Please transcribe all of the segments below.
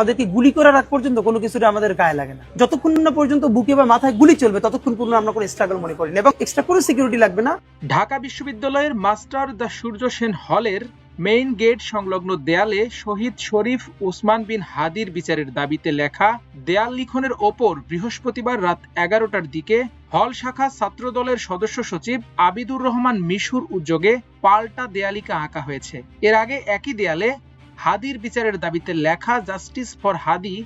আমাদেরকে গুলি করার আগ পর্যন্ত কোনো কিছুটা আমাদের গায়ে লাগে না। যতক্ষণ না পর্যন্ত বুকে বা মাথায় গুলি চলবে ততক্ষণ পর্যন্ত আমরা কোনো স্ট্রাগল মনে করি না, এবং এক্সট্রা কোনো সিকিউরিটি লাগবে না। ঢাকা বিশ্ববিদ্যালয়ের মাস্টার দ্য সূর্য সেন হলের মেইন গেট সংলগ্ন দেয়ালে শহীদ শরীফ ওসমান বিন হাদির বিচারের দাবিতে লেখা দেয়াল লিখনের ওপর বৃহস্পতিবার রাত 11টার দিকে হল শাখা ছাত্রদলের সদস্য সচিব আবিদুর রহমান মিশুর উদ্যোগে পাল্টা দেয়ালিকা আঁকা হয়েছে। এর আগে একই দেয়ালে হাদির বিচারের দাবিতে লেখা জাস্টিস ফর হাদি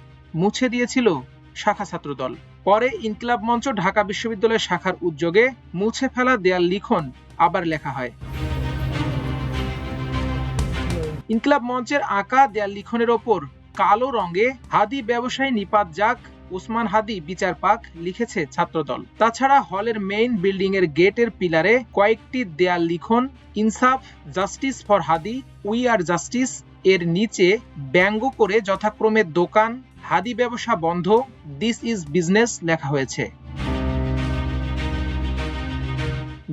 মুছে দিয়েছিল শাখা ছাত্রদল। পরে ইনকিলাব মঞ্চ ঢাকা বিশ্ববিদ্যালয় শাখার উদ্যোগে মুছে ফেলা দেয়াল লিখন আবার লেখা হয়। ইনকিলাব মঞ্চের আঁকা দেয়াল লিখনের ওপর কালো রঙে হাদি ব্যবসায়ী নিপাত যাক, ওসমান হাদি বিচার পাক লিখেছে ছাত্রদল। তাছাড়া হলের মেইন বিল্ডিং এর গেটের পিলারে কয়েকটি দেয়াল লিখন ইনসাফ, justice for Hadi, we are justice এর নিচে ব্যঙ্গ করে যথাক্রমে দোকান, হাদি ব্যবসা বন্ধ, দিস ইজ বিজনেস লেখা হয়েছে।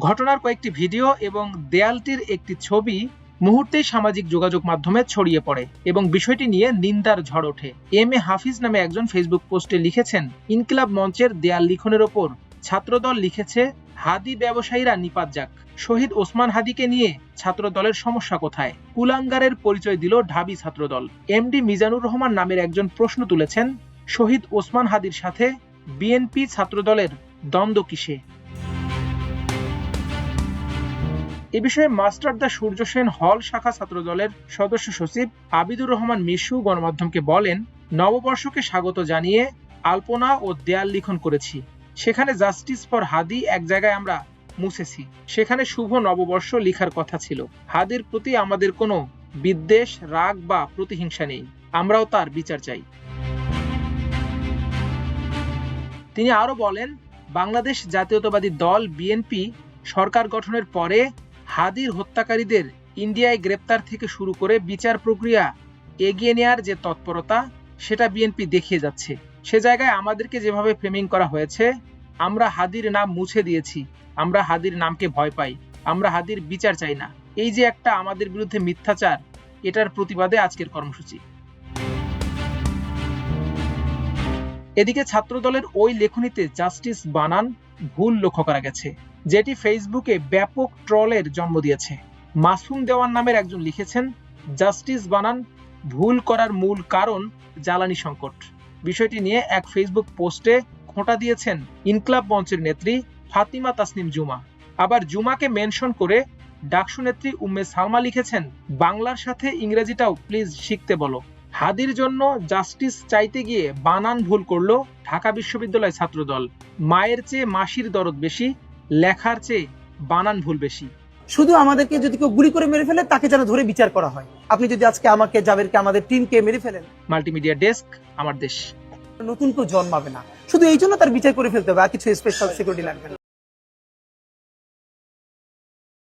ঘটনার কয়েকটি ভিডিও এবং দেয়ালটির একটি ছবি মুহূর্তেই সামাজিক যোগাযোগ মাধ্যমে ছড়িয়ে পড়ে এবং বিষয়টি নিয়ে নিন্দার ঝড় ওঠে। এম এ হাফিজ নামে একজন ফেসবুক পোস্টে লিখেছেন, ইনকিলাব মঞ্চের দেয়াল লিখনের ওপর ছাত্রদল লিখেছে হাদি ব্যবসায়ীরা নিপাত যাক। শহীদ ওসমান হাদিকে নিয়ে ছাত্রদলের সমস্যা কোথায়? কুলাঙ্গারের পরিচয় দিল ঢাবি ছাত্রদল। এমডি মিজানুর রহমান নামের একজন প্রশ্ন তুলেছেন, শহীদ ওসমান হাদির সাথে বিএনপি ছাত্রদলের দ্বন্দ্ব কিসে? এ বিষয়ে মাস্টার দ্য সূর্য সেন হল শাখা ছাত্রদলের সদস্য সচিব আবিদুর রহমান মিশু গণমাধ্যমকে বলেন, নববর্ষকে স্বাগত জানিয়ে আলপনা ও দেয়াল লিখন করেছি। সেখানে জাস্টিস ফর হাদি এক জায়গায় আমরা মুছেছি। সেখানে শুভ নববর্ষ লিখার কথা ছিল। হাদির প্রতি আমাদের কোনো বিদ্বেষ, রাগ বা প্রতিহিংসা নেই। আমরাও তার বিচার চাই। তিনি আরো বলেন, বাংলাদেশ জাতীয়তাবাদী দল বিএনপি সরকার গঠনের পরে হাদির হত্যাকারীদের ইন্ডিয়ায় গ্রেপ্তার থেকে শুরু করে বিচার প্রক্রিয়া এগিয়ে নেয়ার যে তৎপরতা, সেটা বিএনপি দেখিয়ে যাচ্ছে। সে জায়গায় আমাদেরকে যেভাবে ফ্রেমিং করা হয়েছে, আমরা হাদির নাম মুছে দিয়েছি, আমরা হাদির নামকে ভয় পাই, আমরা হাদির বিচার চাই না, এই যে একটা আমাদের বিরুদ্ধে মিথ্যাচার, এটার প্রতিবাদে আজকের কর্মসূচি। এদিকে ছাত্রদলের ওই লেখনীতে জাস্টিস বানান ভুল লক্ষ্য করা গেছে, যেটি ফেসবুকে ব্যাপক ট্রলের জন্ম দিয়েছে। মাসুম দেওয়ান নামের একজন লিখেছেন, জাস্টিস বানান ভুল করার মূল কারণ জ্বালানি সংকট। বিষয়টি নিয়ে এক ফেসবুক পোস্টে খোঁটা দিয়েছেন ইনকিলাব মঞ্চের নেত্রী ফাতিমা তাসনিম জুমা। আবার জুমাকে মেনশন করে ডাকসু নেত্রী উম্মে সালমা লিখেছেন, বাংলার সাথে ইংরেজিটাও প্লিজ শিখতে বলো। হাদির জন্য জাস্টিস চাইতে গিয়ে বানান ভুল করলো ঢাকা বিশ্ববিদ্যালয় ছাত্রদল। মায়ের চেয়ে মাসির দরদ বেশি, লেখার চেয়ে বানান ভুল বেশি। শুধু আমাদেরকে যদি কেউ গুলি করে মেরে ফেলে তাকে যেন ধরে বিচার করা হয়। আপনি যদি আজকে আমাকে, জাবেরকে, আমাদের টিমকে মেরে ফেলেন, মাল্টিমিডিয়া ডেস্ক, আমার দেশ। নতুন কেউ জন্মাবে না। শুধু এই জন্য তার বিচার করে ফেলতে হবে, আর কিছু স্পেশাল সিকিউরিটি লাগবে না।